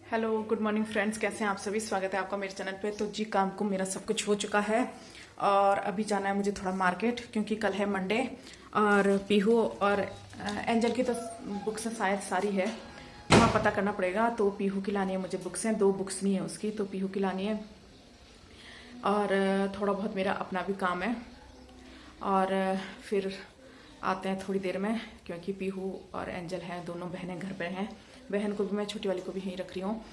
Hello good morning friends, कैसे हैं आप सभी। स्वागत है आपका मेरे चैनल पे। तो जी काम को मेरा सब कुछ हो चुका है और अभी जाना है मुझे थोड़ा मार्केट, क्योंकि कल है मंडे और पीहू और एंजल की तो बुक्स शायद सारी है, वहाँ पता करना पड़ेगा। तो पीहू की लानी है मुझे बुक्स हैं, 2 बुक्स नहीं है उसकी, तो पीहू की लानी है। और थोड़ा बहुत मेरा अपना भी काम है और फिर आते हैं थोड़ी देर में, क्योंकि पीहू और एंजल हैं, दोनों बहनें घर पे हैं। बहन को भी मैं, छोटी वाली को भी यहीं रख रही हूँ।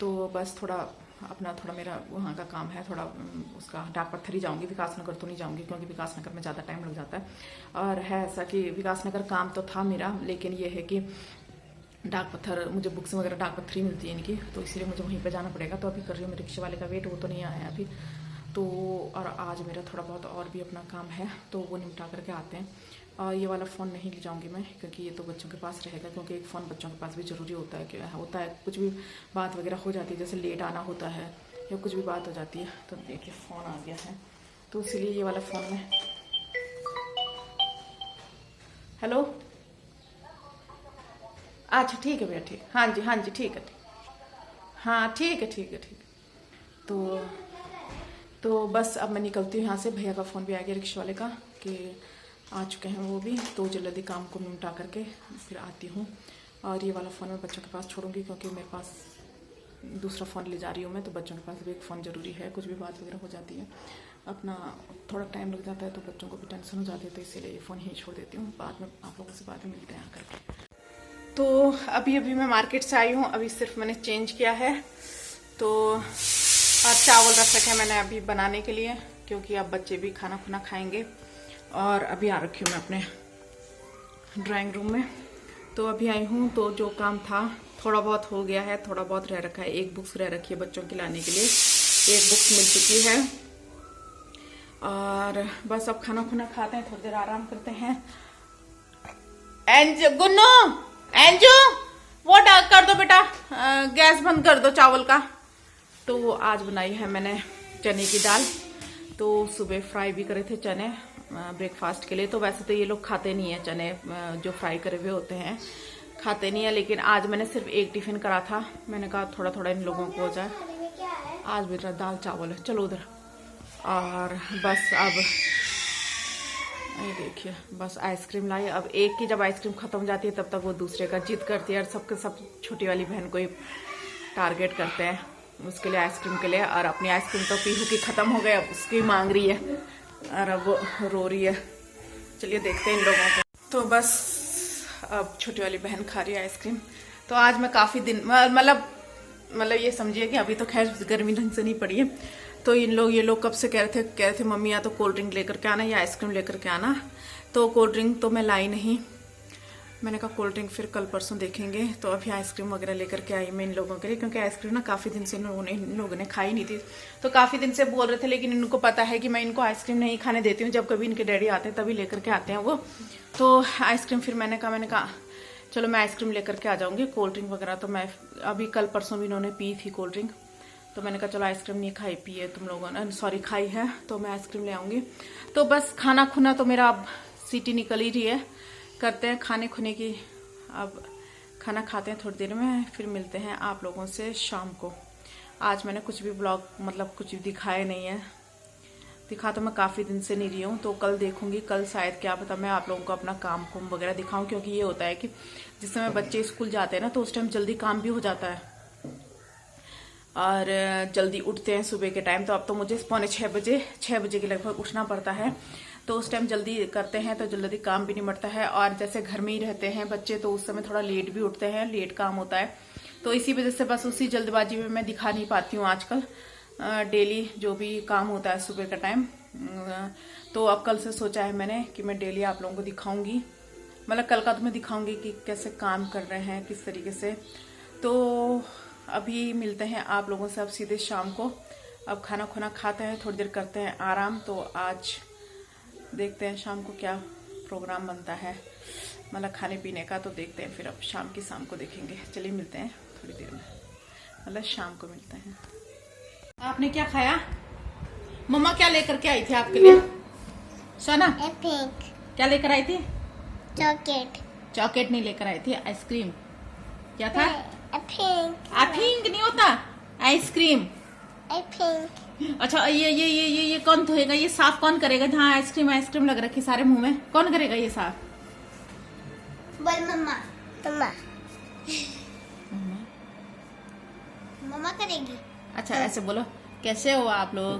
तो बस थोड़ा मेरा वहाँ का काम है, थोड़ा उसका डाक पत्थर ही जाऊँगी, विकास नगर तो नहीं जाऊँगी, क्योंकि विकास नगर में ज़्यादा टाइम लग जाता है। और है ऐसा कि विकास नगर काम तो था मेरा, लेकिन ये है कि डाक पत्थर, मुझे बुक्स वगैरह डाक पत्थर ही मिलती है इनकी, तो इसीलिए मुझे वहीं पर जाना पड़ेगा। तो अभी कर रही हूँ रिक्शे वाले का वेट, वो तो नहीं आया है अभी। तो और आज मेरा थोड़ा बहुत और भी अपना काम है, तो वो निपटा करके आते हैं। और ये वाला फ़ोन नहीं ले जाऊंगी मैं, क्योंकि ये तो बच्चों के पास रहेगा, क्योंकि एक फ़ोन बच्चों के पास भी ज़रूरी होता है। कुछ भी बात वगैरह हो जाती है, जैसे लेट आना होता है या कुछ भी बात हो जाती है। तो देखिए फ़ोन आ गया है, तो इसीलिए ये वाला फ़ोन में। हेलो, अच्छा ठीक है भैया, ठीक, हाँ जी हाँ जी, ठीक है ठीक, हाँ ठीक है ठीक है ठीक है। तो बस अब मैं निकलती हूँ यहाँ से। भैया का फ़ोन भी आ गया रिक्शा वाले का कि आ चुके हैं वो भी, तो जल्दी काम को निपटा करके फिर आती हूँ। और ये वाला फ़ोन मैं बच्चों के पास छोड़ूंगी, क्योंकि मेरे पास दूसरा फ़ोन ले जा रही हूँ मैं, तो बच्चों के पास भी एक फ़ोन ज़रूरी है। कुछ भी बात वगैरह हो जाती है, अपना थोड़ा टाइम लग जाता है, तो बच्चों को भी टेंशन हो जाती है, तो इसीलिए ये फ़ोन ही छोड़ देती हूँ। बाद में आप लोगों से बाद में मिलते हैं आकर। तो अभी मैं मार्केट से आई हूँ, अभी सिर्फ मैंने चेंज किया है। तो और चावल रख रखे हैं मैंने अभी बनाने के लिए, क्योंकि अब बच्चे भी खाना खुना खाएंगे। और अभी आ रखी हूँ मैं अपने ड्राइंग रूम में। तो अभी आई हूँ, तो जो काम था थोड़ा बहुत हो गया है, थोड़ा बहुत रह रखा है। एक बुक्स रह रखी है बच्चों की लाने के लिए, एक बुक्स मिल चुकी है। और बस अब खाना खुना खाते हैं, थोड़ी देर आराम करते हैं। गुन्नू, एंजू, वो कर दो बेटा, गैस बंद कर दो चावल का। तो आज बनाई है मैंने चने की दाल। तो सुबह फ्राई भी करे थे चने ब्रेकफास्ट के लिए। तो वैसे तो ये लोग खाते नहीं है चने, जो फ्राई करे हुए होते हैं खाते नहीं है, लेकिन आज मैंने सिर्फ एक टिफिन करा था। मैंने कहा थोड़ा थोड़ा इन लोगों को हो जाए। आज मेरा दाल चावल है, चलो उधर। और बस अब ये देखिए, बस आइसक्रीम लाई। अब एक की जब आइसक्रीम खत्म हो जाती है, तब तक वो दूसरे का जिद करती है, और सब छोटी वाली बहन को ही टारगेट करते हैं उसके लिए, आइसक्रीम के लिए। और अपनी आइसक्रीम तो पीहू की खत्म हो गई, अब उसकी मांग रही है और अब वो रो रही है। चलिए देखते हैं इन लोगों को। तो बस अब छोटी वाली बहन खा रही है आइसक्रीम। तो आज मैं काफी दिन मतलब ये समझिए कि अभी तो खैर गर्मी ढंग से नहीं पड़ी है। तो ये लोग कब से कह रहे थे मम्मी या तो कोल्ड ड्रिंक लेकर के आना या आइसक्रीम लेकर के आना। तो कोल्ड ड्रिंक तो मैं लाई नहीं, मैंने कहा कोल्ड ड्रिंक फिर कल परसों देखेंगे। तो अभी आइसक्रीम वगैरह लेकर के आई मैं इन लोगों के लिए, क्योंकि आइसक्रीम ना काफ़ी दिन से इन लोगों ने खाई नहीं थी। तो काफ़ी दिन से बोल रहे थे, लेकिन इनको पता है कि मैं इनको आइसक्रीम नहीं खाने देती हूँ। जब कभी इनके डैडी आते हैं तभी लेकर के आते हैं वो। तो आइसक्रीम फिर मैंने कहा चलो मैं आइसक्रीम लेकर के आ जाऊँगी। कोल्ड ड्रिंक वगैरह तो मैं अभी कल परसों भी इन्होंने पी थी कोल्ड ड्रिंक, तो मैंने कहा चलो आइसक्रीम नहीं खाई पी है तुम लोगों ने, सॉरी खाई है, तो मैं आइसक्रीम ले आऊँगी। तो बस खाना खुना तो मेरा अब सीटी निकल ही रही है, करते हैं खाने खुने की। अब खाना खाते हैं थोड़ी देर में, फिर मिलते हैं आप लोगों से शाम को। आज मैंने कुछ भी ब्लॉग कुछ भी दिखाया नहीं है, दिखा तो मैं काफ़ी दिन से नहीं रही हूँ। तो कल देखूंगी, कल शायद क्या पता मैं आप लोगों को अपना काम कुम वगैरह दिखाऊं, क्योंकि ये होता है कि जिस समय बच्चे स्कूल जाते हैं ना, तो उस टाइम जल्दी काम भी हो जाता है और जल्दी उठते हैं सुबह के टाइम। तो अब तो मुझे 6 बजे के लगभग उठना पड़ता है, तो उस टाइम जल्दी करते हैं तो जल्दी काम भी निपटता है। और जैसे घर में ही रहते हैं बच्चे, तो उस समय थोड़ा लेट भी उठते हैं, लेट काम होता है। तो इसी वजह से बस उसी जल्दबाजी में मैं दिखा नहीं पाती हूँ आजकल डेली जो भी काम होता है सुबह का टाइम। तो अब कल से सोचा है मैंने कि मैं डेली आप लोगों को दिखाऊंगी, मतलब कल का तो मैं दिखाऊंगी कि कैसे काम कर रहे हैं, किस तरीके से। तो अभी मिलते हैं आप लोगों से अब सीधे शाम को। अब खाना खुना खाते हैं, थोड़ी देर करते हैं आराम। तो आज देखते हैं शाम को क्या प्रोग्राम बनता है, मतलब खाने पीने का। तो देखते हैं फिर, अब शाम को देखेंगे। चलिए मिलते हैं थोड़ी देर में, मतलब शाम को मिलते हैं। आपने क्या खाया? मम्मा क्या लेकर के आई थी आपके लिए? सोना क्या लेकर आई थी? चॉकलेट। चॉकलेट नहीं लेकर आई थी, आइसक्रीम। क्या था? आई थिंक नहीं होता, आइसक्रीम। अच्छा ये कौन धोएगा, ये साफ कौन करेगा? जहाँ आइसक्रीम लग रखी सारे मुंह में, कौन करेगा ये साफ? बोल मम्मा। मम्मा करेगी। अच्छा ऐसे बोलो, कैसे हो आप लोग?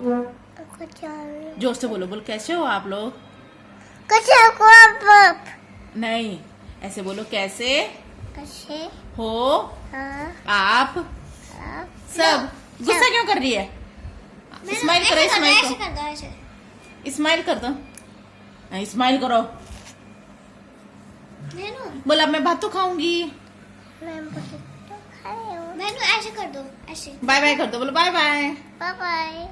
जोर से बोलो, कैसे हो आप लोग? नहीं, ऐसे बोलो, कैसे हो आप सब? गुस्सा क्यों कर रही है? स्माइल करो, स्माइल कर दो, स्माइल करो। बोला मैं भात तो खाऊंगी। ऐसे कर दो, ऐसे बाय बाय कर दो, बोलो बाय बाय। Bye bye.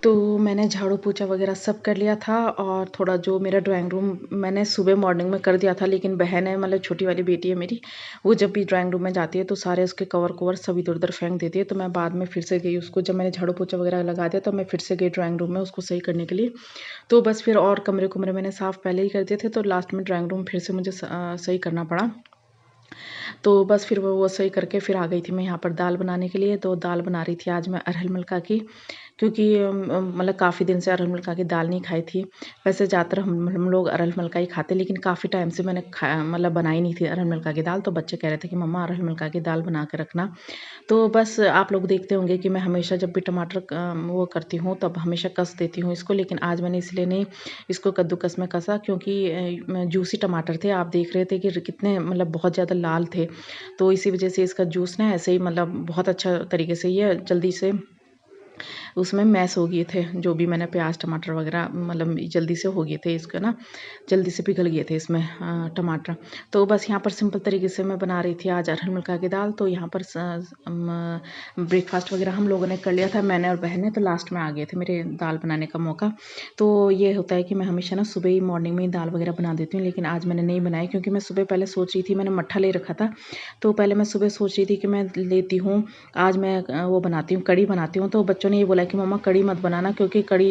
तो मैंने झाड़ू पोछा वगैरह सब कर लिया था, और थोड़ा जो मेरा ड्राइंग रूम मैंने सुबह मॉर्निंग में कर दिया था, लेकिन बहन है, मतलब छोटी वाली बेटी है मेरी, वो जब भी ड्राइंग रूम में जाती है तो सारे उसके कवर सब इधर उधर फेंक देती है। तो मैं बाद में फिर से गई उसको, जब मैंने झाड़ू पोछा वगैरह लगा दिया तो मैं फिर से गई ड्राइंग रूम में उसको सही करने के लिए। तो बस फिर और कमरे मैंने साफ़ पहले ही कर दिए थे, तो लास्ट में ड्राइंग रूम फिर से मुझे सही करना पड़ा। तो बस फिर वो सही करके फिर आ गई थी मैं यहाँ पर दाल बनाने के लिए। तो दाल बना रही थी आज मैं अरहर मलका की, क्योंकि मतलब काफ़ी दिन से अरहर मलका की दाल नहीं खाई थी। वैसे ज़्यादातर हम लोग अरहर मलका ही खाते, लेकिन काफ़ी टाइम से मैंने मतलब बनाई नहीं थी अरहर मलका की दाल। तो बच्चे कह रहे थे कि मम्मा अरहर मलका की दाल बना के रखना। तो बस आप लोग देखते होंगे कि मैं हमेशा जब भी टमाटर वो करती हूँ तब हमेशा कस देती हूँ इसको, लेकिन आज मैंने इसलिए नहीं इसको कद्दूकस में कसा, क्योंकि जूसी टमाटर थे। आप देख रहे थे कि कितने मतलब बहुत ज़्यादा लाल थे, तो इसी वजह से इसका जूस ना ऐसे ही मतलब बहुत अच्छा तरीके से ये जल्दी से उसमें मैश हो गए थे। जो भी मैंने प्याज टमाटर वगैरह मतलब जल्दी से हो गए थे, इसका ना जल्दी से पिघल गए थे इसमें टमाटर। तो बस यहाँ पर सिंपल तरीके से मैं बना रही थी आज अरहर मलका की दाल। तो यहाँ पर ब्रेकफास्ट वगैरह हम लोगों ने कर लिया था, मैंने और बहन ने। तो लास्ट में आ गए थे मेरे दाल बनाने का मौका। तो ये होता है कि मैं हमेशा ना सुबह ही मॉर्निंग में ही दाल वगैरह बना देती हूँ, लेकिन आज मैंने नहीं बनाई, क्योंकि मैं सुबह पहले सोच रही थी, मैंने मट्ठा ले रखा था। तो पहले मैं सुबह सोच रही थी कि मैं लेती हूँ, आज मैं वो बनाती हूँ, कड़ी बनाती हूँ। तो बच्चों ने ये बोला कि मम्मा कड़ी मत बनाना, क्योंकि कड़ी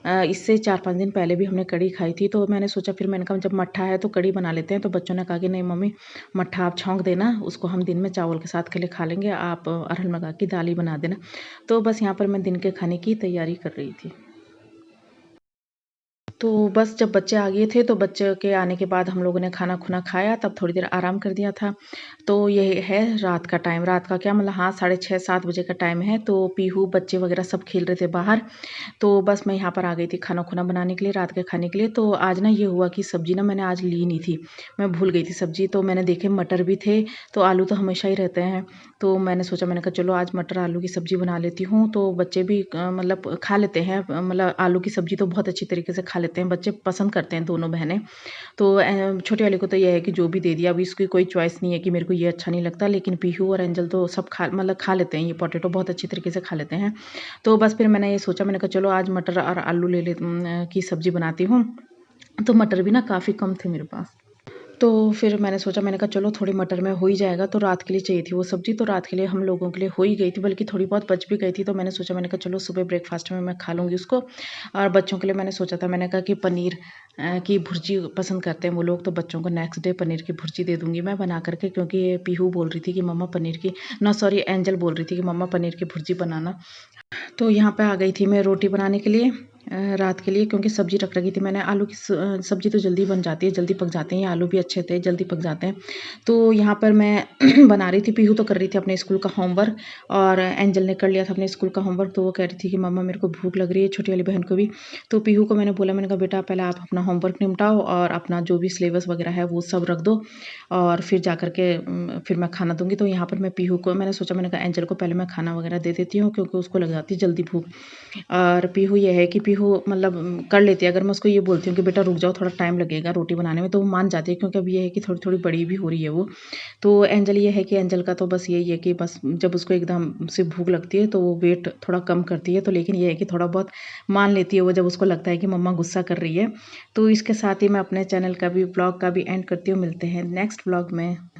इससे 4-5 दिन पहले भी हमने कड़ी खाई थी। तो मैंने सोचा, फिर मैंने कहा जब मट्ठा है तो कड़ी बना लेते हैं। तो बच्चों ने कहा कि नहीं मम्मी, मट्ठा आप छौंक देना, उसको हम दिन में चावल के साथ के लिए खा लेंगे, आप अरहर मलका की दाल ही बना देना। तो बस यहाँ पर मैं दिन के खाने की तैयारी कर रही थी। तो बस जब बच्चे आ गए थे, तो बच्चे के आने के बाद हम लोगों ने खाना खुना खाया, तब थोड़ी देर आराम कर दिया था। तो ये है रात का टाइम, रात का क्या मतलब, हाँ 6:30-7 बजे का टाइम है। तो पीहू बच्चे वगैरह सब खेल रहे थे बाहर। तो बस मैं यहाँ पर आ गई थी खाना खुना बनाने के लिए, रात के खाने के लिए। तो आज ना ये हुआ कि सब्ज़ी ना मैंने आज ली नहीं थी, मैं भूल गई थी सब्ज़ी। तो मैंने देखे मटर भी थे, तो आलू तो हमेशा ही रहते हैं। तो मैंने सोचा, मैंने कहा चलो आज मटर आलू की सब्ज़ी बना लेती हूँ। तो बच्चे भी मतलब खा लेते हैं, मतलब आलू की सब्ज़ी तो बहुत अच्छी तरीके से खा लेते हैं, बच्चे पसंद करते हैं दोनों बहनें। तो छोटी वाली को तो यह है कि जो भी दे दिया, अभी इसकी कोई चॉइस नहीं है कि मेरे को ये अच्छा नहीं लगता। लेकिन पीहू और एंजल तो सब खा लेते हैं, ये पोटैटो बहुत अच्छी तरीके से खा लेते हैं। तो बस फिर मैंने ये सोचा, मैंने कहा चलो आज मटर और आलू की सब्ज़ी बनाती हूँ। तो मटर भी ना काफ़ी कम थे मेरे पास। तो फिर मैंने सोचा, मैंने कहा चलो थोड़ी मटर में हो ही जाएगा। तो रात के लिए चाहिए थी वो सब्ज़ी, तो रात के लिए हम लोगों के लिए हो ही गई थी, बल्कि थोड़ी बहुत बच भी गई थी। तो मैंने सोचा, मैंने कहा चलो सुबह ब्रेकफास्ट में मैं खा लूँगी उसको। और बच्चों के लिए मैंने सोचा था, मैंने कहा कि पनीर की भुर्जी पसंद करते हैं वो लोग, तो बच्चों को नेक्स्ट डे पनीर की भुर्जी दे दूँगी मैं बना करके। क्योंकि ये पीहू बोल रही थी कि मम्मा पनीर की, एंजल बोल रही थी कि मम्मा पनीर की भुर्जी बनाना। तो यहाँ पे आ गई थी मैं रोटी बनाने के लिए रात के लिए, क्योंकि सब्ज़ी रख रखी थी मैंने। आलू की सब्ज़ी तो जल्दी बन जाती है, जल्दी पक जाते हैं, आलू भी अच्छे थे, जल्दी पक जाते हैं। तो यहाँ पर मैं बना रही थी, पीहू तो कर रही थी अपने स्कूल का होमवर्क, और एंजल ने कर लिया था अपने स्कूल का होमवर्क। तो वो कह रही थी कि मम्मा मेरे को भूख लग रही है, छोटी वाली बहन को भी। तो पीहू को मैंने बोला, मैंने कहा बेटा पहले आप अपना होमवर्क निपटाओ, और अपना जो भी सिलेबस वगैरह है वो सब रख दो, और फिर जा करके फिर मैं खाना दूँगी। तो यहाँ पर मैं पीहू को, मैंने सोचा, मैंने कहा एंजल को पहले मैं खाना वगैरह दे देती हूँ, क्योंकि उसको लग जाती है जल्दी भूख। और पीहू ये है कि भी हो मतलब कर लेती है। अगर मैं उसको ये बोलती हूँ कि बेटा रुक जाओ, थोड़ा टाइम लगेगा रोटी बनाने में, तो वो मान जाती है, क्योंकि अब ये है कि थोड़ी थोड़ी बड़ी भी हो रही है वो। तो एंजल ये है कि एंजल का तो बस यही है कि बस जब उसको एकदम से भूख लगती है तो वो वेट थोड़ा कम करती है। तो लेकिन ये है कि थोड़ा बहुत मान लेती है वो जब उसको लगता है कि मम्मा गुस्सा कर रही है। तो इसके साथ ही मैं अपने चैनल का भी ब्लॉग का भी एंड करती हूँ। मिलते हैं नेक्स्ट ब्लॉग में।